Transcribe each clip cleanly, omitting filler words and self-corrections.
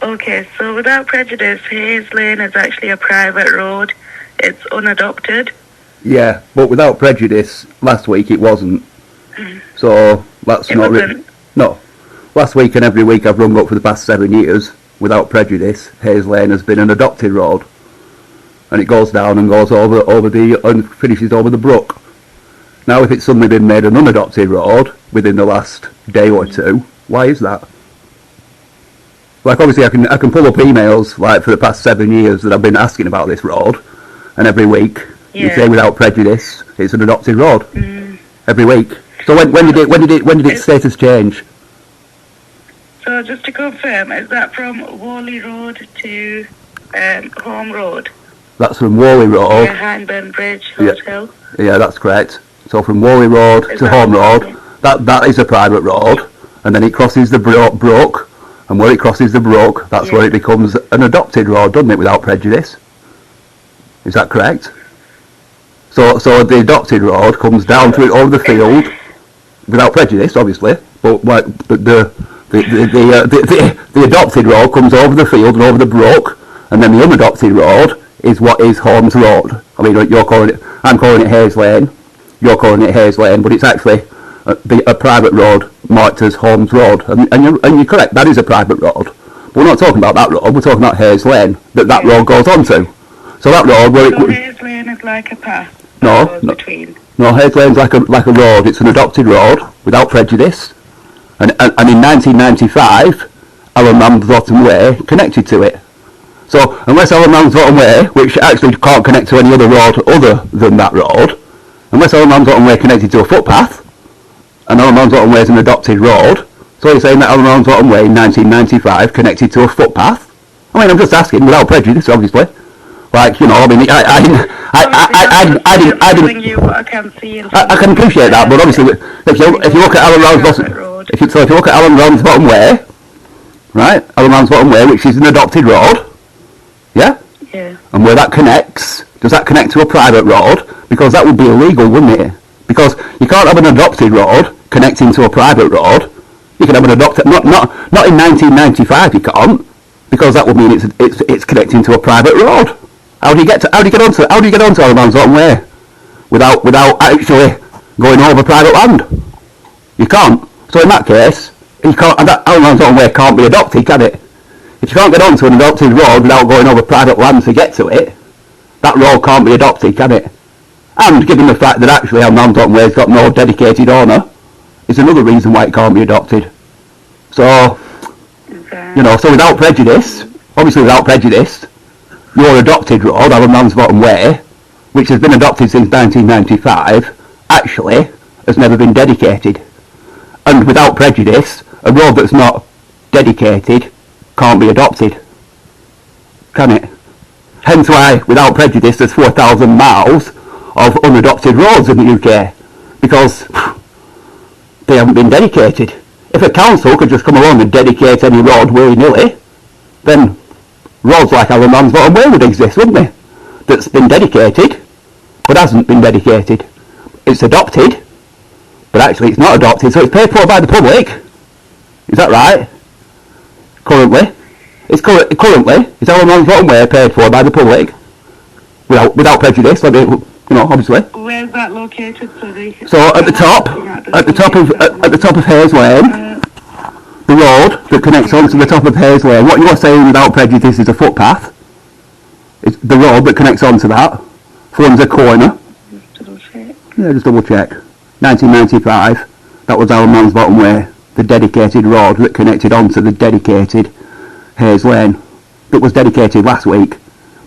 Okay, so without prejudice, Hayes Lane is actually a private road. It's unadopted. Yeah, but without prejudice, last week it wasn't. So that's It not wasn't. no. Last week and every week I've rung up for the past 7 years, without prejudice, Hayes Lane has been an adopted road. And it goes down and goes and finishes over the brook. Now if it's suddenly been made an unadopted road within the last day or two, why is that? Like obviously I can pull up emails like for the past 7 years that I've been asking about this road, and every week you say without prejudice it's an adopted road. Every week. So when did its status change? So just to confirm, is that from Whalley Road to Home Road? That's from Whalley Road. Yeah, Hyndburn Bridge Hotel. Yeah, that's correct. So from Whalley Road to Home Road, that is a private road, and then it crosses the brook, and where it crosses the brook, that's where it becomes an adopted road, doesn't it, without prejudice? Is that correct? So the adopted road comes down to it over the field, without prejudice, obviously, but the adopted road comes over the field and over the brook, and then the unadopted road is what is Holmes Road. I mean, I'm calling it Hayes Lane, you're calling it Hayes Lane, but it's actually a private road marked as Holmes Road, and you're correct, that is a private road. But we're not talking about that road, we're talking about Hayes Lane, that road goes onto. So that road where so Hayes Lane is like a path. No, Hayes Lane's like a road. It's an adopted road without prejudice, and in 1995, Alan Ramsbottom Way connected to it. So unless Alan Ramsbottom Way, which actually can't connect to any other road other than that road, unless Alan Ramsbottom Way connected to a footpath, and Alan Ramsbottom Way is an adopted road, so you're saying that Alan Ramsbottom Way in 1995 connected to a footpath? I mean, I'm just asking, without prejudice, obviously. Like, you know, I mean, I didn't. I can appreciate that, but obviously, if you look at Alan Ramsbottom, if you look at Alan Ramsbottom Way, right, Alan Ramsbottom Way, which is an adopted road, yeah, and where that connects, does that connect to a private road? Because that would be illegal, wouldn't it? Because you can't have an adopted road connecting to a private road. You can have an adopted, not in 1995. You can't, because that would mean it's connecting to a private road. How do you get onto Alan Ramsbottom Way without actually going over private land? You can't. So in that case, you can't. And that Alan Ramsbottom Way can't be adopted, can it? If you can't get onto an adopted road without going over private land to get to it, that road can't be adopted, can it? And given the fact that actually Alan Ramsbottom Way's got no dedicated owner, is another reason why it can't be adopted. So, you know, so without prejudice, obviously without prejudice, your adopted road, Alan Ramsbottom Way, which has been adopted since 1995, actually has never been dedicated. And without prejudice, a road that's not dedicated can't be adopted, can it? Hence why, without prejudice, there's 4,000 miles of unadopted roads in the UK, because they haven't been dedicated. If a council could just come along and dedicate any road willy-nilly, then roads like Alan Ramsbottom Way would exist, wouldn't they? That's been dedicated, but hasn't been dedicated. It's adopted, but actually it's not adopted, so it's paid for by the public. Is that right? Currently, it's Alan Ramsbottom Way paid for by the public, without prejudice. Let me, you know, obviously. Where's that located? So at the top of Hayes Lane. The road that connects onto the top of Hayes Lane. What you're saying without prejudice is a footpath. It's the road that connects onto that forms a corner. Just double check. 1995. That was Alan Ramsbottom Way, the dedicated road that connected onto the dedicated Hayes Lane. That was dedicated last week,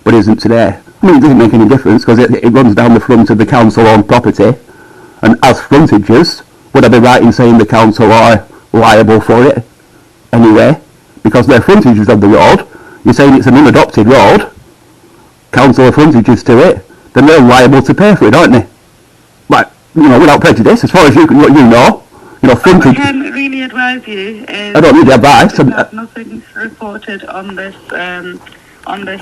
but isn't today. I mean, it doesn't make any difference because it runs down the front of the council-owned property, and as frontages, would I be right in saying the council are liable for it anyway, because they're frontages of the road? You're saying it's an unadopted road, council are frontages to it, then they're liable to pay for it, aren't they? Like, you know, without prejudice, as far as you know, frontage. I can really advise you. I don't need the advice. Nothing's reported on this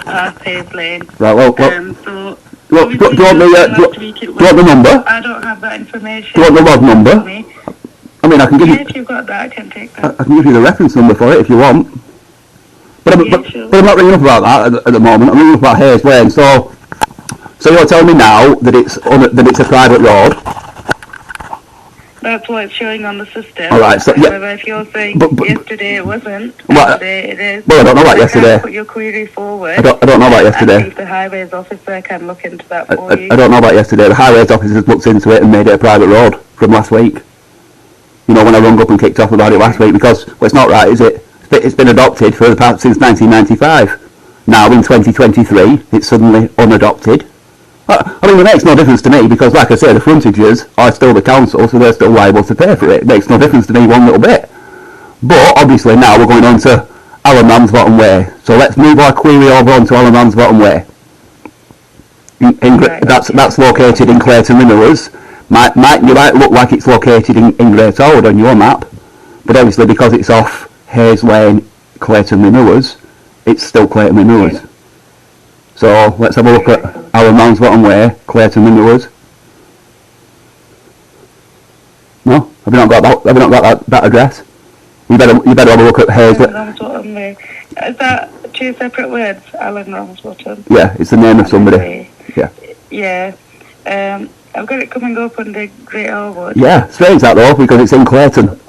past Hayes Lane. Right, well. So do you want the number? I don't have that information. Do you want the log number? I mean, I can give you. If you've got that, I can take that. I can give you the reference number for it if you want. But I'm not ringing up about that at the moment. I'm ringing up about Hayes Lane. So you're telling me now that it's a private road? That's what it's showing on the system. All right. So however, if you're saying yesterday it wasn't, today it is. Well, I don't know about yesterday. Put your query forward. I don't know about yesterday. And see if the highways officer can look into that for you. I don't know about yesterday. The highways officer looked into it and made it a private road from last week. You know, when I rung up and kicked off about it last week, because it's not right, is it? It's been adopted for the past since 1995. Now in 2023, it's suddenly unadopted. I mean, it makes no difference to me because, like I say, the frontages are still the council, so they're still liable to pay for it. It makes no difference to me one little bit. But obviously now we're going on to Alan Ramsbottom Way. So let's move our query over onto Alan Ramsbottom Way. That's located in Clayton Renewers. You might look like it's located in Great Harwood on your map, but obviously because it's off Hayes Lane, Clayton Renewers, it's still Clayton Renewers. So let's have a look at Alan Ramsbottom Way, Clayton Renewers. No, have you not got that address? You better have a look at Hayes Lane. Is that two separate words, Alan Ramsbottom? Yeah, it's the name of somebody. Yeah. Yeah. I've got it coming up on the Great Harwood. Yeah, strange that though, because it's in Clayton.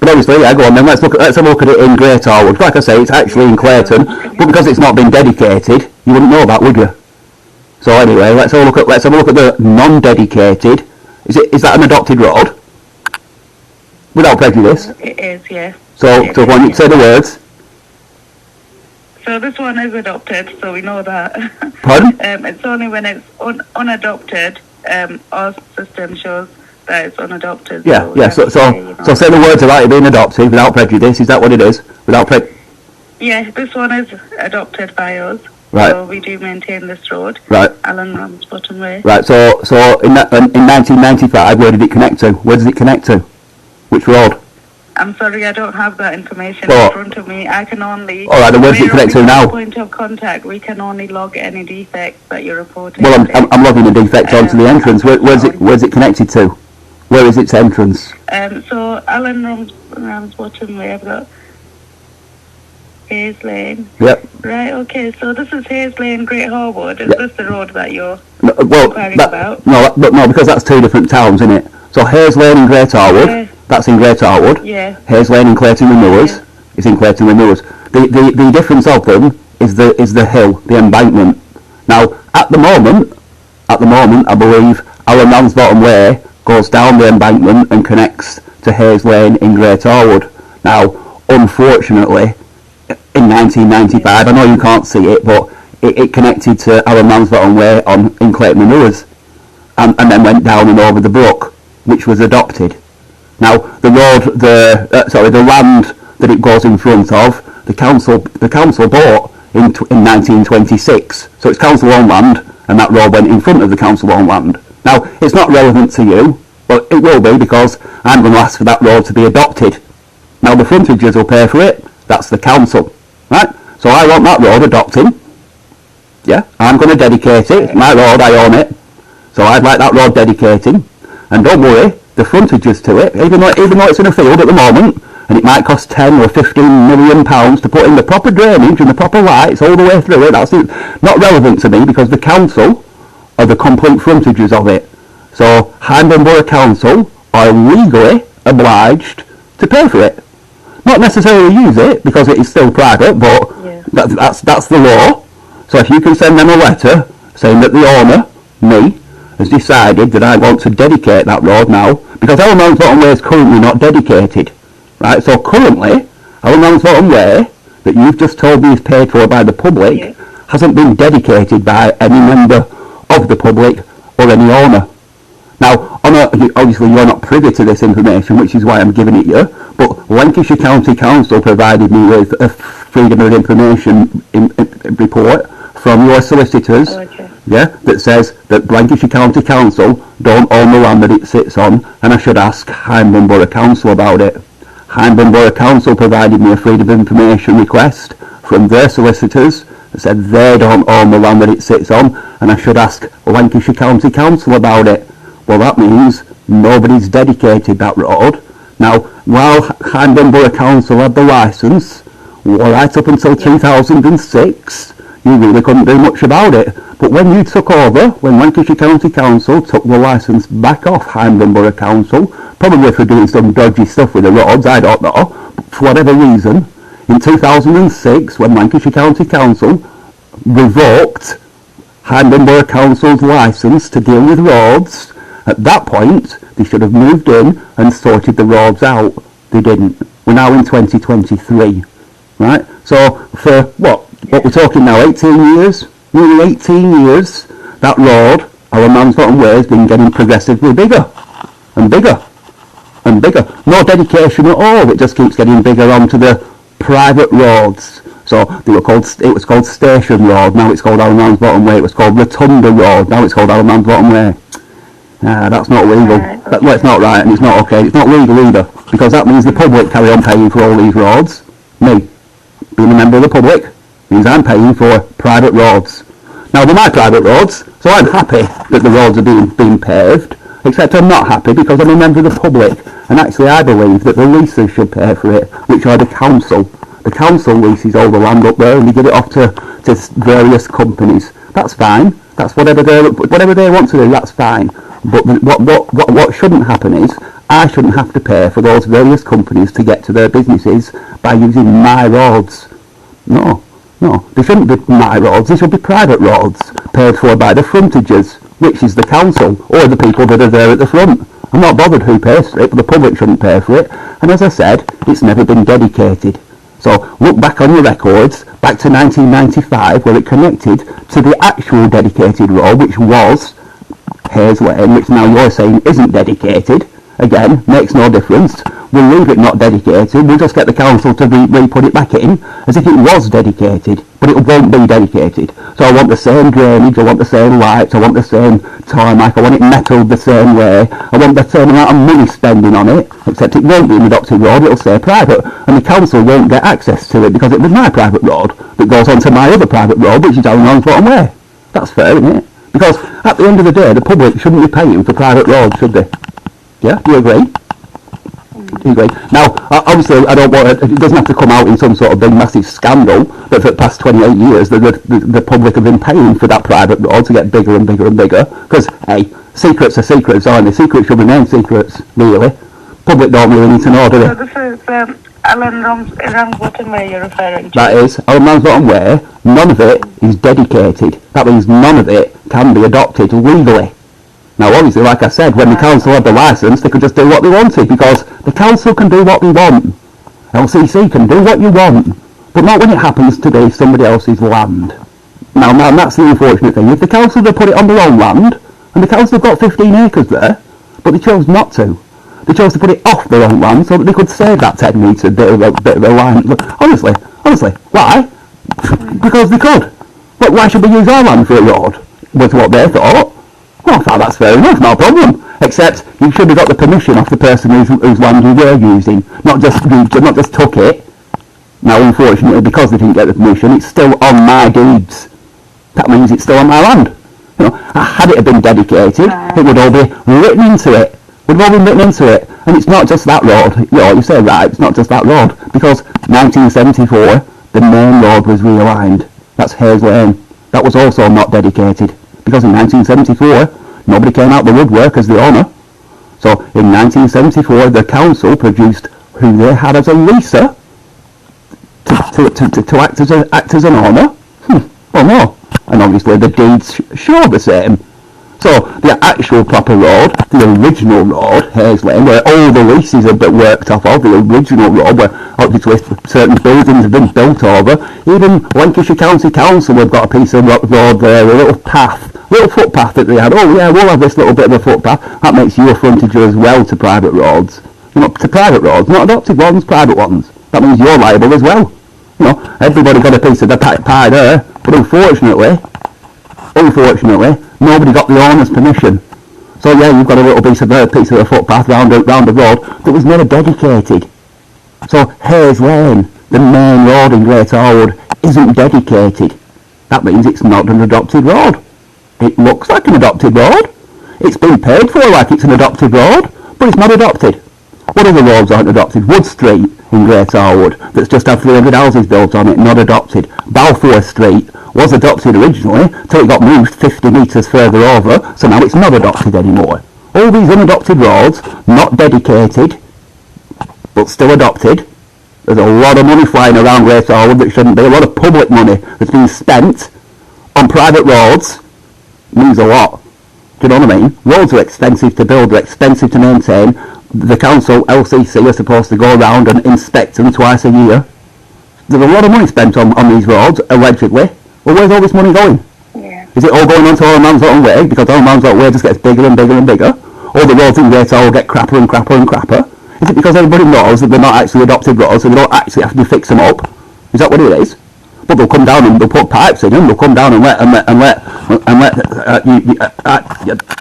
But obviously, yeah, go on then, let's have a look at it in Great Harwood. Like I say, it's actually in Clayton, but because it's not been dedicated, you wouldn't know that, would you? So anyway, let's have a look at the non-dedicated. Is that an adopted road? Without prejudice? It is, yeah. So when you say the words. So this one is adopted, so we know that. Pardon? It's only when it's unadopted, our system shows that it's unadopted. Yeah. So say the words about it being adopted without prejudice. Is that what it is? Yeah, this one is adopted by us. Right. So we do maintain this road. Right. Alan Ramsbottom Way. Right. So in 1995, where did it connect to? Where does it connect to? Which road? I'm sorry, I don't have that information in front of me. I can only... All right, then where does it connect to now? Point of contact, we can only log any defects that you're reporting. Well, I'm logging a defect onto the entrance. Where's it connected to? Where is its entrance? So Alan Ramsbottom Way, I've got Hayes Lane. Yep. Right, okay, so this is Hayes Lane, Great Harwood. Is this the road that you're inquiring about? No, because that's two different towns, isn't it? So Hayes Lane in Great Harwood, that's in Great Harwood. Yeah. Hayes Lane in Clayton Renewers is in Clayton Renewers. The difference of them is the hill, the embankment. Now, at the moment, I believe Alan Ramsbottom Way goes down the embankment and connects to Hayes Lane in Great Harwood. Now, unfortunately, in 1995, I know you can't see it, but it connected to Alan Ramsbottom Way in Clayton Renewers, and then went down and over the brook, which was adopted. Now, the land that it goes in front of, the council bought in 1926. So it's council-owned land, and that road went in front of the council-owned land. Now, it's not relevant to you, but it will be because I'm going to ask for that road to be adopted. Now, the frontages will pay for it. That's the council, right? So I want that road adopting. Yeah, I'm going to dedicate it. It's my road, I own it. So I'd like that road dedicating. And don't worry, the frontages to it, even though it's in a field at the moment, and it might cost 10 or 15 million pounds to put in the proper drainage and the proper lights all the way through it, that's not relevant to me because the council are the complete frontages of it. So Hindburn Borough Council are legally obliged to pay for it. Not necessarily use it because it is still private, but that's the law. So if you can send them a letter saying that the owner, me, has decided that I want to dedicate that road now, because Alan Ramsbottom Way is currently not dedicated, right? So currently, Alan Ramsbottom Way, that you've just told me is paid for by the public, hasn't been dedicated by any member of the public or any owner. Now, obviously you're not privy to this information, which is why I'm giving it you, but Lancashire County Council provided me with a Freedom of Information report from your solicitors, that says that Lancashire County Council don't own the land that it sits on, and I should ask Hindburn Borough Council about it. Hindburn Borough Council provided me a Freedom of Information request from their solicitors that said they don't own the land that it sits on, and I should ask Lancashire County Council about it. Well, that means nobody's dedicated that road. Now, while Hindburn Borough Council had the licence, Well, right up until 2006, you really couldn't do much about it. But when you took over, when Lancashire County Council took the licence back off Hindon Borough Council, probably for doing some dodgy stuff with the roads, I don't know, but for whatever reason, in 2006, when Lancashire County Council revoked Hindon Borough Council's licence to deal with roads, at that point, they should have moved in and sorted the roads out. They didn't. We're now in 2023, right? So for what we're talking now, 18 years, nearly 18 years, that road, our Mansbottom Way, has been getting progressively bigger and bigger and bigger. No dedication at all. It just keeps getting bigger onto the private roads. So it was called Station Road, now it's called Our Mansbottom Way. It was called Rotunda Road, now it's called Our Mansbottom Way. That's not legal. Well, it's not right, and it's not okay. It's not legal either, because that means the public carry on paying for all these roads. Me, being a member of the public, means I'm paying for private roads. Now, they're my private roads, so I'm happy that the roads are being paved, except I'm not happy because I'm a member of the public, and actually I believe that the leasers should pay for it, which are the council. The council leases all the land up there and they give it off to various companies. That's fine. That's whatever they want to do, that's fine. But what shouldn't happen is I shouldn't have to pay for those various companies to get to their businesses by using my roads. No, they shouldn't be my roads, they should be private roads, paid for by the frontages, which is the council, or the people that are there at the front. I'm not bothered who pays for it, but the public shouldn't pay for it. And as I said, it's never been dedicated. So look back on your records, back to 1995, where it connected to the actual dedicated road, which was Hayes Lane, which now you're saying isn't dedicated. Again, makes no difference. We'll leave it not dedicated. We'll just get the council to re-put it back in as if it was dedicated, but it won't be dedicated. So I want the same drainage, I want the same lights, I want the same tarmac, I want it metalled the same way, I want the same amount of money spending on it, except it won't be an adopted road, it'll stay private, and the council won't get access to it because it was my private road that goes onto my other private road, which is down Mansbottom Way. That's fair, isn't it? Because at the end of the day, the public shouldn't be paying for private roads, should they? Yeah, do you agree? Do you agree? Now, obviously, I don't want it doesn't have to come out in some sort of big massive scandal that for the past 28 years the public have been paying for that private road to get bigger and bigger and bigger. Because, hey, secrets are secrets, aren't they? Secrets should remain secrets, really. Public don't really need to know, do they? So this is Alan Ramsbottom Way you're referring to? That is, Alan Ramsbottom Way, none of it is dedicated. That means none of it can be adopted legally. Now, obviously, like I said, when the council had the licence, they could just do what they wanted, because the council can do what they want. LCC can do what you want, but not when it happens to be somebody else's land. Now, that's the unfortunate thing. If the council had put it on their own land, and the council have got 15 acres there, but they chose not to. They chose to put it off their own land so that they could save that 10 metre bit of a line. Honestly, why? Because they could. But why should we use our land for a road? Was what they thought. Well, I thought that's fair enough, no problem. Except you should have got the permission off the person whose land you were using, not just took it. Now, unfortunately, because they didn't get the permission, it's still on my deeds. That means it's still on my land. You know, had it been dedicated, it would all be written into it. We've all been written into it, and it's not just that road. You say right, it's not just that road, because 1974, the main road was realigned. That's Hayes Lane. That was also not dedicated, because in 1974, nobody came out the woodwork as the owner. So in 1974, the council produced who they had as a leaser to act as an owner. Well, no. And obviously the deeds show the same. So the actual proper road, the original road, Hayes Lane, where all the leases have been worked off of, the original road, where obviously certain buildings have been built over, even Lancashire County Council have got a piece of road there, a little footpath that they had. Oh yeah, we'll have this little bit of a footpath. That makes you a frontager as well to private roads. To private roads, not adopted ones, private ones. That means you're liable as well. Everybody got a piece of the pie there, but unfortunately, nobody got the owner's permission. So yeah, you've got a little piece of the footpath round the road that was never dedicated. So Hayes Lane, the main road in Great Harwood, isn't dedicated. That means it's not an adopted road. It looks like an adopted road. It's been paid for like it's an adopted road, but it's not adopted. What other roads aren't adopted? Wood Street in Great Harwood that's just had 300 houses built on it, not adopted. Balfour Street was adopted originally till it got moved 50 metres further over, so now it's not adopted anymore. All these unadopted roads, not dedicated, but still adopted. There's a lot of money flying around Great Harwood that shouldn't be. A lot of public money that's been spent on private roads means a lot. Do you know what I mean? Roads are expensive to build, they're expensive to maintain. The council, LCC, are supposed to go around and inspect them twice a year. There's a lot of money spent on these roads, allegedly. Well, where's all this money going? Yeah. Is it all going on to Alderman's Way? Because Alderman's Way just gets bigger and bigger and bigger? All the roads in Great Harwood get crapper and crapper and crapper? Is it because everybody knows that they're not actually adopted roads and they don't actually have to fix them up? Is that what it is? But they'll come down and they'll put pipes in them. They'll come down and let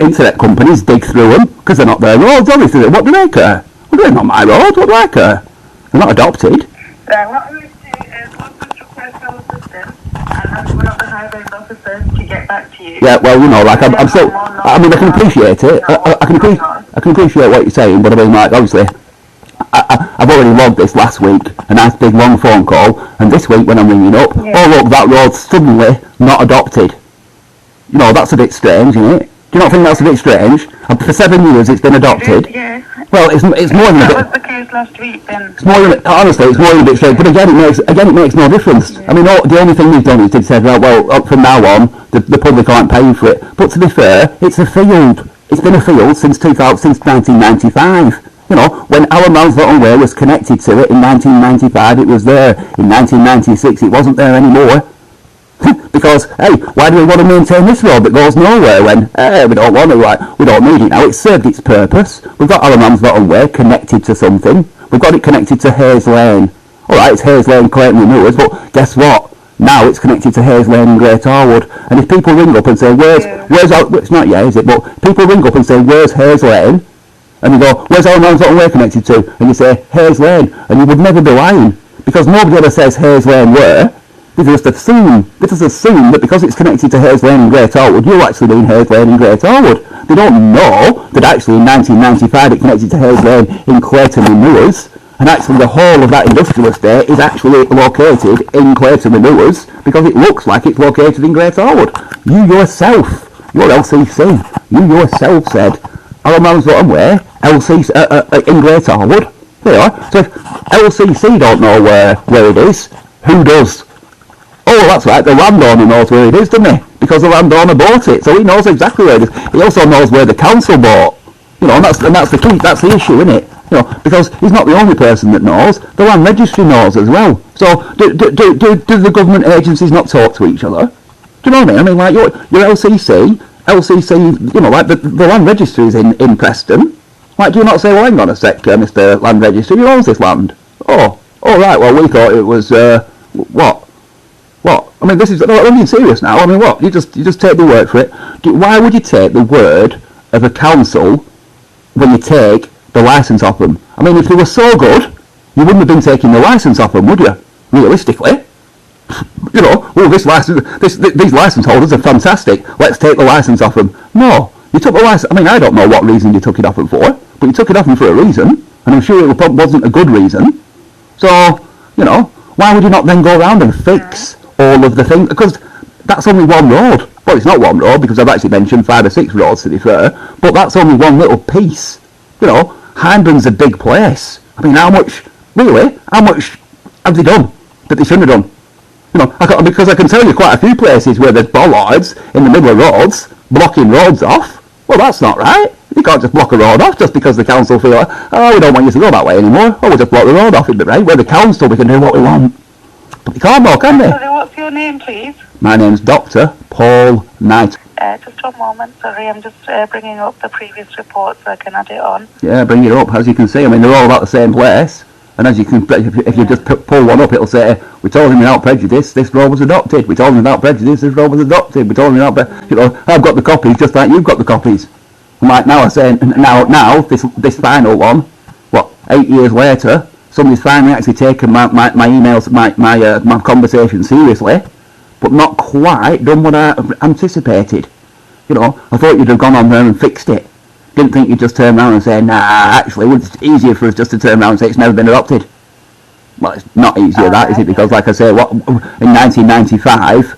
internet companies dig through them because they're not their roads, obviously. What do they care? Well, they're not my roads. What do I care? They're not adopted. So what we do is once we request our assistance and we're not the highway officers to get back to you. Yeah, well, you know, like I'm still. I mean, I can appreciate it. I can appreciate what you're saying, but I mean, like, obviously, I've already logged this last week, a nice big long phone call, and this week when I'm ringing up, oh look, that road's suddenly not adopted. You know, that's a bit strange, isn't it? Do you not think that's a bit strange? For 7 years it's been adopted. Yeah. Well, it's more than a bit. That was the case last week then. It's more than, honestly, it's more than a bit strange. But again, it makes no difference. Yeah. I mean, the only thing we've done is to say, well, from now on, the public aren't paying for it. But to be fair, it's a field. It's been a field since 1995. You know, when Alderman's Way was connected to it in 1995, it was there. In 1996, it wasn't there anymore. Because, hey, why do we want to maintain this road that goes nowhere when, we don't want to, like, we don't need it now. It's served its purpose. We've got Alderman's Way connected to something. We've got it connected to Hayes Lane. Alright, it's Hayes Lane, Clayton Renewers, but guess what? Now it's connected to Hayes Lane and Great Harwood. And if people ring up and say, where's it's not yet, is it? But people ring up and say, where's Hayes Lane? And you go, where's Alderman's Way connected to? And you say, Hayes Lane. And you would never be lying. Because nobody ever says Hayes Lane where. They just assume that because it's connected to Hayes Lane and Great Harwood, you'll actually mean Hayes Lane and Great Harwood. They don't know that actually in 1995 it connected to Hayes Lane in Clayton Renewers, and actually the whole of that industrial estate is actually located in Clayton Renewers because it looks like it's located in Great Harwood. You yourself, your LCC, you yourself said Alderman's Way, LCC in Great Harwood. There you are. So if LCC don't know where it is, who does? Oh, that's right, the landowner knows where it is, doesn't he? Because the landowner bought it, so he knows exactly where it is. He also knows where the council bought. You know, and that's the key, that's the issue, isn't it? You know, because he's not the only person that knows, the land registry knows as well. So, do the government agencies not talk to each other? Do you know what I mean? I mean, like, your LCC, you know, like, the land registry is in Preston. Like, do you not say, well, hang on a sec, Mr. Land Registry, who owns this land? Oh, right, well, we thought it was, what? I mean, this is, I'm being serious now. I mean, what? You just take the word for it. Why would you take the word of a council when you take the licence off them? I mean, if they were so good, you wouldn't have been taking the licence off them, would you? Realistically. You know, well, these licence holders are fantastic. Let's take the licence off them. No. You took the licence, I mean, I don't know what reason you took it off them for, but you took it off them for a reason, and I'm sure it wasn't a good reason. So, you know, why would you not then go around and fix all of the things? Because that's only one road. Well, it's not one road because I've actually mentioned 5 or 6 roads to be fair, but that's only one little piece. You know, Hindman's a big place. I mean, how much have they done that they shouldn't have done? You know, because I can tell you quite a few places where there's bollards in the middle of roads, blocking roads off. Well, that's not right. You can't just block a road off just because the council feel like, oh, we don't want you to go that way anymore. Oh, we'll just block the road off, right? We're the council, we can do what we want. But you can't block, can they? Sorry, what's your name, please? My name's Dr. Paul Knight. Just 1 moment, sorry, I'm just bringing up the previous report so I can add it on. Yeah, bring it up. As you can see, I mean, they're all about the same place. And as you can, if you just pull one up, it'll say, we told him without prejudice, this road was adopted. We told him without prejudice, this road was adopted. We told him without prejudice, you know, I've got the copies just like you've got the copies. And like now I'm saying, now this final one, 8 years later, somebody's finally actually taken my emails, my conversation seriously, but not quite done what I anticipated. You know, I thought you'd have gone on there and fixed it. Didn't think you'd just turn around and say, nah, actually, it's easier for us just to turn around and say it's never been adopted. Well, it's not easier that, is it? Because, like I say, what in 1995,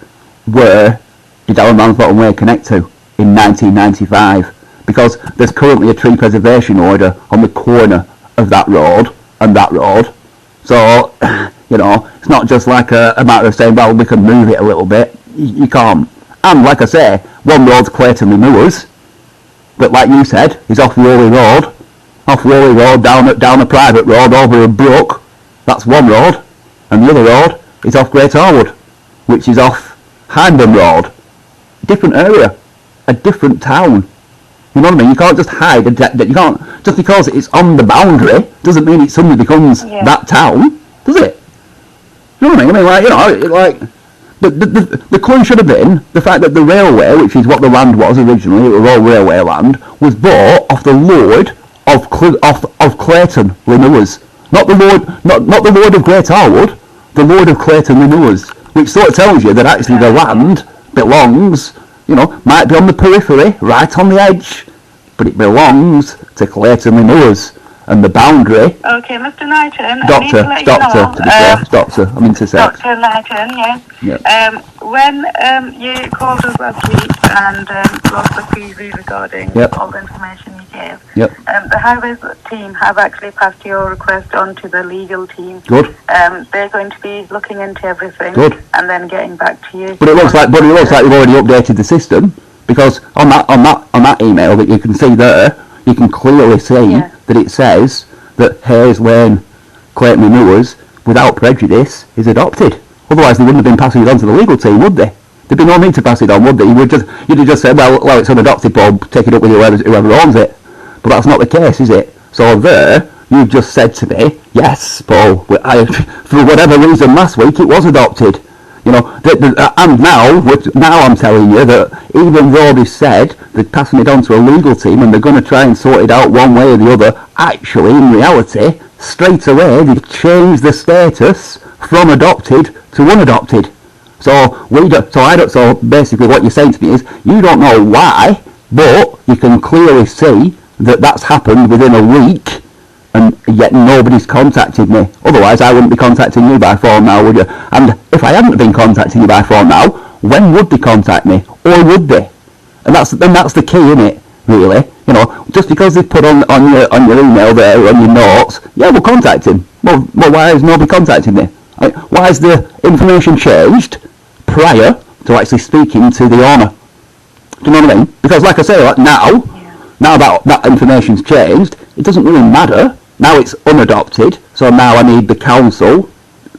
where did Alan Ramsbottom Way connect to in 1995? Because there's currently a tree preservation order on the corner of that road and that road. So, you know, it's not just like a matter of saying, well, we can move it a little bit. You can't. And, like I say, one road's Clayton Lewis, but like you said, is off Whalley Road. Off Whalley Road, down a private road, over a brook. That's one road. And the other road is off Great Harwood, which is off Hindon Road. Different area. A different town. You know what I mean? You can't just hide. You can't, just because it's on the boundary, doesn't mean it suddenly becomes that town, does it? You know what I mean? Like, you know, like, the clue should have been the fact that the railway, which is what the land was originally, it was all railway land, was bought off the lord of Clayton Lewis. Not the lord of Great Harwood, the lord of Clayton Lewis, which sort of tells you that actually the land belongs, you know, might be on the periphery, right on the edge, but it belongs to Clayton Lewis. And the boundary. Okay, Mr. Knighton. Doctor, I'm intersex. Dr. Knighton, yes. Yep. When you called us last week and lost the PV regarding all the information you gave, the highways team have actually passed your request on to the legal team. Good. They're going to be looking into everything. Good. And then getting back to you. But it looks like you've already updated the system, because on that email that you can see there, you can clearly see that it says that Hayes Lane Clayton Lewis, without prejudice, is adopted. Otherwise they wouldn't have been passing it on to the legal team, would they? There'd be no need to pass it on, would they? You'd have just said, well, it's unadopted, Bob, take it up with whoever owns it. But that's not the case, is it? So there, you've just said to me, yes, Paul, for whatever reason last week it was adopted. You know, and now I'm telling you that even though they said they're passing it on to a legal team and they're going to try and sort it out one way or the other, actually, in reality, straight away they've changed the status from adopted to unadopted. So basically what you're saying to me is you don't know why, but you can clearly see that that's happened within a week. And yet nobody's contacted me. Otherwise, I wouldn't be contacting you by phone now, would you? And if I hadn't been contacting you by phone now, when would they contact me? Or would they? And that's the key, isn't it? Really, you know, just because they've put on your email there, on your notes, we'll contact him. Well, why has nobody contacted me? Why has the information changed prior to actually speaking to the owner? Do you know what I mean? Because, like I say, now that information's changed, it doesn't really matter. Now it's unadopted, so now I need the council,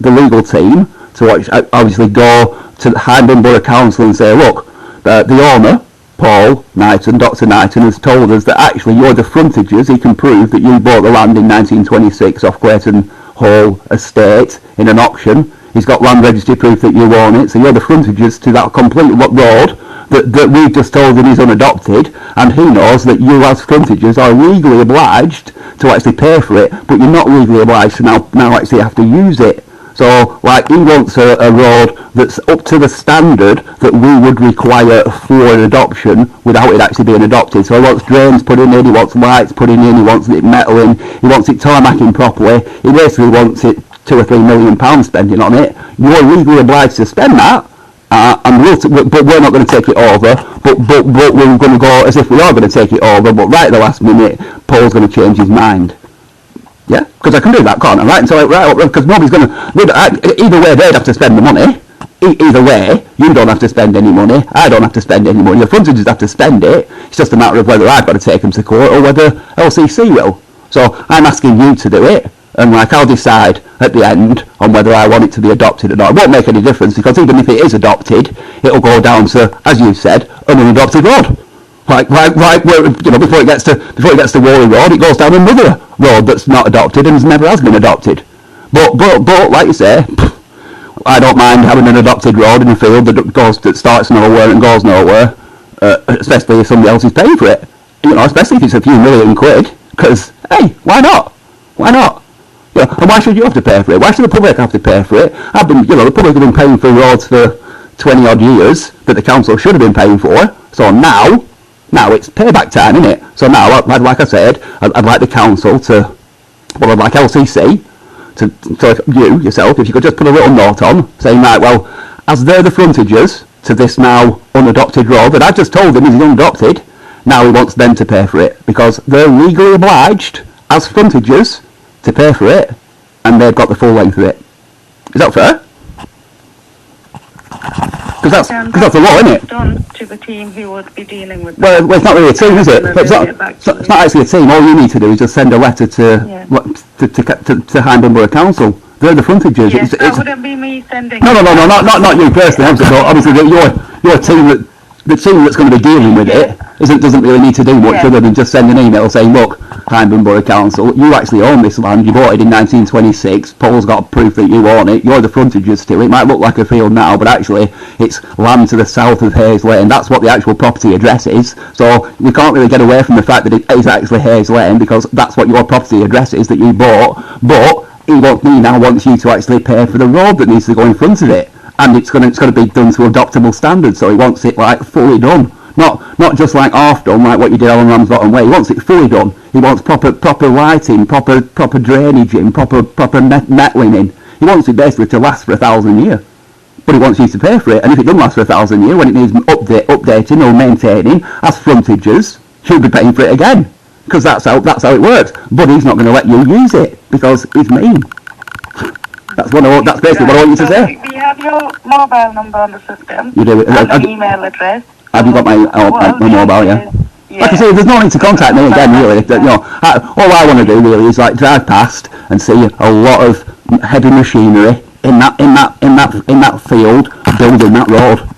the legal team, to obviously go to the Hindon Borough Council and say, look, the owner, Paul Knighton, Dr. Knighton, has told us that actually you're the frontages. He can prove that you bought the land in 1926 off Clayton Hall Estate in an auction. He's got land registry proof that you own it, so you're the frontages to that complete road that we've just told him is unadopted, and he knows that you as frontages are legally obliged to actually pay for it, but you're not legally obliged to now actually have to use it. So, like, he wants a road that's up to the standard that we would require for an adoption without it actually being adopted. So he wants drains put in, he wants lights put in, he wants it metal in, he wants it tarmacking properly, he basically wants it £2 or £3 million spending on it. You're legally obliged to spend that, but we're not going to take it over, but we're going to go as if we are going to take it over, but right at the last minute, Paul's going to change his mind. Yeah, because I can do that, can't I? Right, and so because nobody's going to, either way they'd have to spend the money, either way, you don't have to spend any money, I don't have to spend any money, the frontages have to spend it, it's just a matter of whether I've got to take them to court or whether LCC will. So I'm asking you to do it, and like I'll decide at the end on whether I want it to be adopted or not. It won't make any difference, because even if it is adopted, it'll go down to, as you said, an unadopted road. Like you know, before it gets to Whalley Road, it goes down another road that's not adopted and never has been adopted. But like you say, I don't mind having an adopted road in a field that starts nowhere and goes nowhere, especially if somebody else is paying for it. You know, especially if it's a few million quid. Because hey, why not? Why not? You know, and why should you have to pay for it? Why should the public have to pay for it? The public have been paying for roads for 20 odd years that the council should have been paying for. So now it's payback time, isn't it? So now, like I said, I'd like the council to, I'd like LCC so if you, yourself, if you could just put a little note on, saying, right, well, as they're the frontages to this now unadopted road that I just told him is unadopted, now he wants them to pay for it, because they're legally obliged, as frontages, to pay for it, and they've got the full length of it. Is that fair? Because that's the law, isn't it? Done to the team who would be dealing with well, it's not really a team, is it? It's not actually a team. All you need to do is just send a letter to Hyndburn Borough Council. They're the frontages. Yes, that wouldn't be me sending. No, not you personally. Obviously, your team the team that's going to be dealing with it doesn't really need to do much other than just send an email saying, look, Hyndburn Borough Council, you actually own this land, you bought it in 1926, Paul's got proof that you own it, you're the frontages still, it might look like a field now, but actually it's land to the south of Hayes Lane, that's what the actual property address is, so we can't really get away from the fact that it is actually Hayes Lane, because that's what your property address is that you bought, but he now wants you to actually pay for the road that needs to go in front of it. And it's going to be done to adoptable standards, so he wants it like fully done, not just like half done, like what you did on Ramsbottom Way. He wants it fully done. He wants proper lighting, proper drainage in, proper nettling in. He wants it basically to last for 1,000 years, but he wants you to pay for it. And if it doesn't last for 1,000 years, when it needs updating or maintaining as frontages, you'll be paying for it again, because that's how it works. But he's not going to let you use it because he's mean. That's basically what I want you to say. We have your mobile number on the system. You do. And email address. Have you got my mobile? Yeah. Like I say, there's no need to contact me again. Really, all I want to do really is like drive past and see a lot of heavy machinery in that field building that road.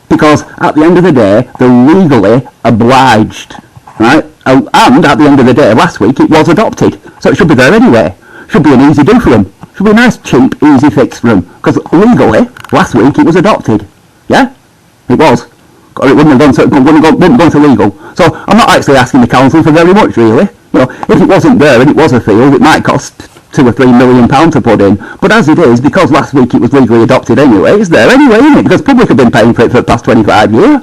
Because at the end of the day, they're legally obliged, right? And at the end of the day, last week it was adopted, so it should be there anyway. Should be an easy do for them. Should be a nice, cheap, easy fix for them. Because legally, last week it was adopted. Yeah? It was. It wouldn't have gone to legal. So I'm not actually asking the council for very much, really. If it wasn't there and it was a field, it might cost £2 or £3 million to put in. But as it is, because last week it was legally adopted anyway, it's there anyway, isn't it? Because public have been paying for it for the past 25 years.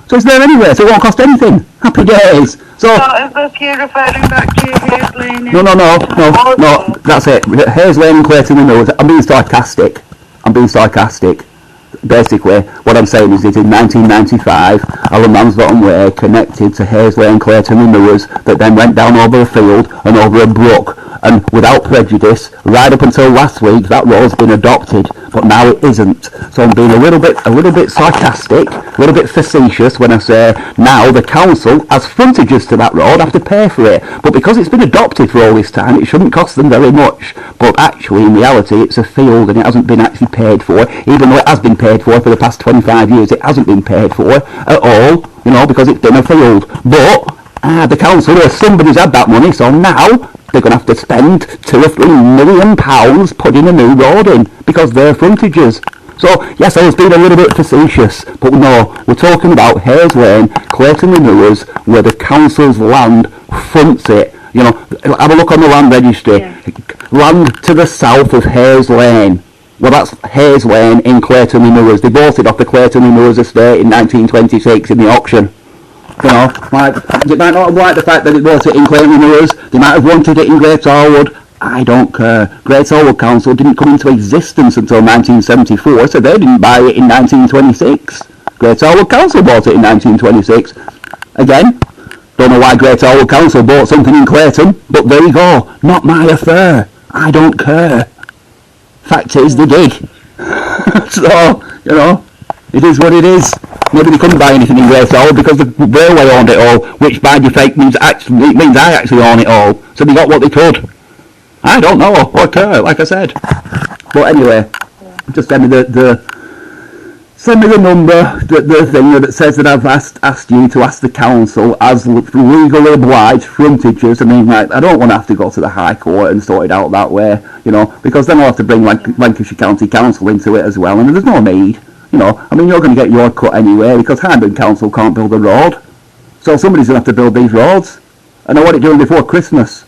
So it's there anyway, so it won't cost anything. Happy days. So is this you referring back to Hayes Lane? No, that's it. Hayes Lane and Clayton and Mills. I'm being sarcastic. Basically, what I'm saying is that in 1995, Alan Ramsbottom Way connected to Hayes Lane, Clayton and Mills, that then went down over a field and over a brook, and without prejudice, right up until last week, that road's been adopted, but now it isn't. So I'm being a little bit sarcastic, a little bit facetious when I say now the council, as frontages to that road, have to pay for it. But because it's been adopted for all this time, it shouldn't cost them very much. But actually, in reality, it's a field and it hasn't been actually paid for, even though it has been paid for the past 25 years. It hasn't been paid for at all, because it's been a field. But the council, or somebody's had that money, so now they're going to have to spend £2 or £3 million putting a new road in because they're frontages. So yes, I was being a little bit facetious, but no, we're talking about Hayes Lane, Clayton Renewers, where the council's land fronts it. Have a look on the land registry. Yeah. Land to the south of Hayes Lane. Well, that's Hayes Lane in Clayton Renewers. They bought it off the Clayton Renewers estate in 1926 in the auction. They might not have liked the fact that they bought it in Clayton Renewers. They might have wanted it in Great Harwood. I don't care. Great Harwood Council didn't come into existence until 1974, so they didn't buy it in 1926. Great Harwood Council bought it in 1926. Again, don't know why Great Harwood Council bought something in Clayton, but there you go. Not my affair. I don't care. Fact is, they did. So, it is what it is. Maybe they couldn't buy anything in Great Harwood because the railway owned it all, which by default means I actually own it all. So they got what they could. I don't know or care, like I said. But anyway, just send me the number, the thing that says that I've asked you to ask the council as legally obliged frontages. I mean, I don't want to have to go to the High Court and sort it out that way, because then I'll have to bring Lancashire County Council into it as well, and there's no need. You're going to get your cut anyway because Hyndburn Council can't build a road. So somebody's going to have to build these roads. And I want it doing before Christmas.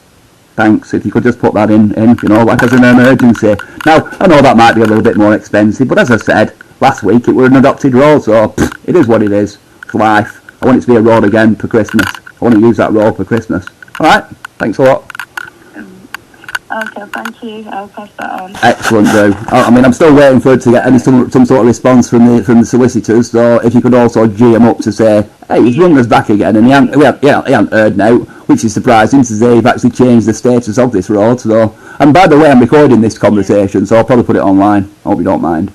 Thanks, if you could just put that in, like as an emergency. Now, I know that might be a little bit more expensive, but as I said, last week it was an adopted road, so it is what it is. It's life. I want it to be a road again for Christmas. I want to use that road for Christmas. Alright, thanks a lot. Okay, thank you. I'll pass that on. Excellent, Drew. I mean, I'm still waiting for it to get some sort of response from the solicitors. So if you could also G him up to say, hey, he's rung us back again, and he hasn't heard now, which is surprising to say they've actually changed the status of this road. So, and by the way, I'm recording this conversation, so I'll probably put it online. I hope you don't mind.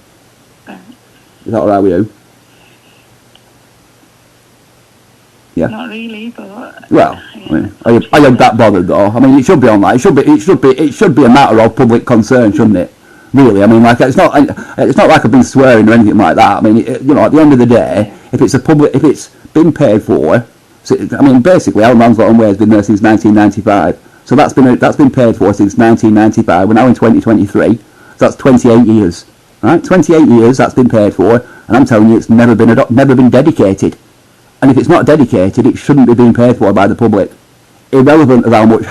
Is that all right with you? Yeah. Not really, but well, I mean, are you that bothered though? I mean, it should be online. It should be a matter of public concern, shouldn't it? Really, I mean, like it's not like I've been swearing or anything like that. I mean, at the end of the day, if it's been paid for, so, I mean, basically, Alan Ramsbottom Way has been there since 1995. So that's been paid for since 1995. We're now in 2023. So that's 28 years, right? 28 years that's been paid for, and I'm telling you, it's never been dedicated. And if it's not dedicated, it shouldn't be being paid for by the public. Irrelevant of how much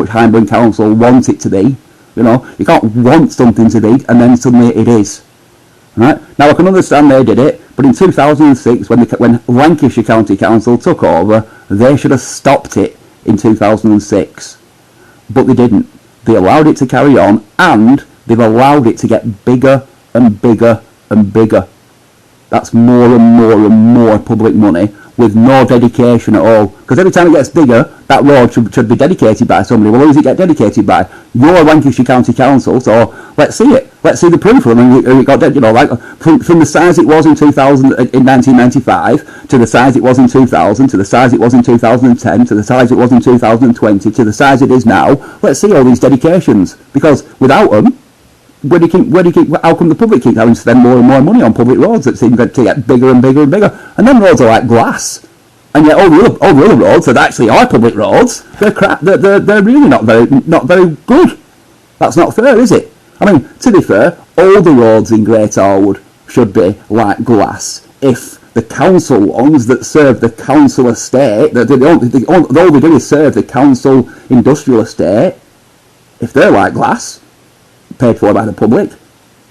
Hyndburn Council wants it to be. You know, you can't want something to be and then suddenly it is. Right? Now I can understand they did it, but in 2006, when Lancashire County Council took over, they should have stopped it in 2006. But they didn't. They allowed it to carry on, and they've allowed it to get bigger and bigger and bigger. That's more and more and more public money with no dedication at all. Because every time it gets bigger, that road should be dedicated by somebody. Well, who does it get dedicated by? Your Lancashire County Council. So let's see it. Let's see the proof of it. It got, like from the size it was in 1995 to the size it was in 2000 to the size it was in 2010 to the size it was in 2020 to the size it is now. Let's see all these dedications. Because without them, how come the public keep having to spend more and more money on public roads that seem to get bigger and bigger and bigger? And them roads are like glass. And yet all the other roads that actually are public roads, they're crap. They're really not very good. That's not fair, is it? I mean, to be fair, all the roads in Great Harwood should be like glass. If the council ones that serve the council estate, all they do is serve the council industrial estate, if they're like glass, paid for by the public,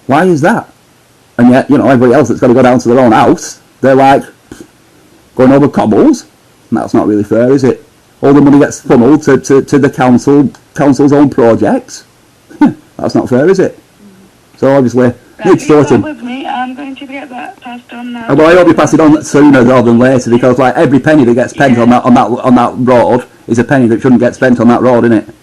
why is that? And yet, everybody else that's got to go down to their own house, they're like going over cobbles, and that's not really fair, is it? All the money gets funneled to the council's own projects. That's not fair, is it? So obviously, it's sorting. With me, I'm going to get that passed on now. Well, I hope you pass it on sooner rather than later, because like every penny that gets spent on that road is a penny that shouldn't get spent on that road, innit?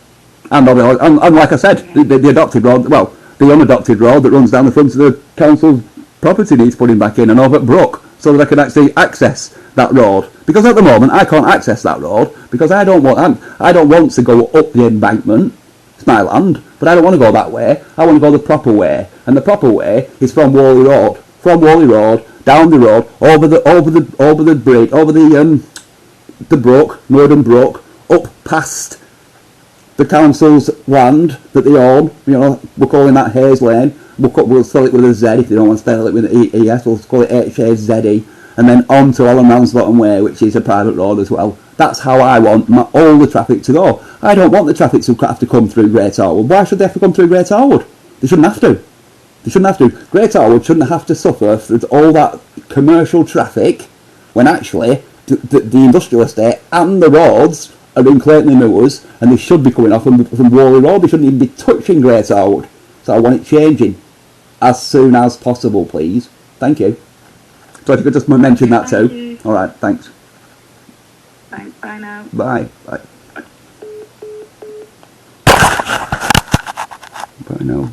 And like I said, the adopted road, well, the unadopted road that runs down the front of the council's property needs putting back in and over at Brook, so that I can actually access that road. Because at the moment I can't access that road because I don't want to go up the embankment. It's my land, but I don't want to go that way. I want to go the proper way, and the proper way is from Whalley Road, down the road, over the bridge, over the Brook, Northern Brook, up past the council's land that they own. We're calling that Hayes Lane. We'll spell it with a Z if they don't want to spell it with an ES. We'll call it HAZE, and then on to Alan Ramsbottom Way, which is a private road as well. That's how I want all the traffic to go. I don't want the traffic to have to come through Great Harwood. Why should they have to come through Great Harwood? They shouldn't have to. Great Harwood shouldn't have to suffer for all that commercial traffic when actually the industrial estate and the roads are in Clayton and Moors, and they should be coming off from Whalley Road. They shouldn't even be touching Great Harwood. So I want it changing as soon as possible, please. Thank you. So if you could just mention that too. All right, thanks. Thanks, bye now. Bye. Bye now.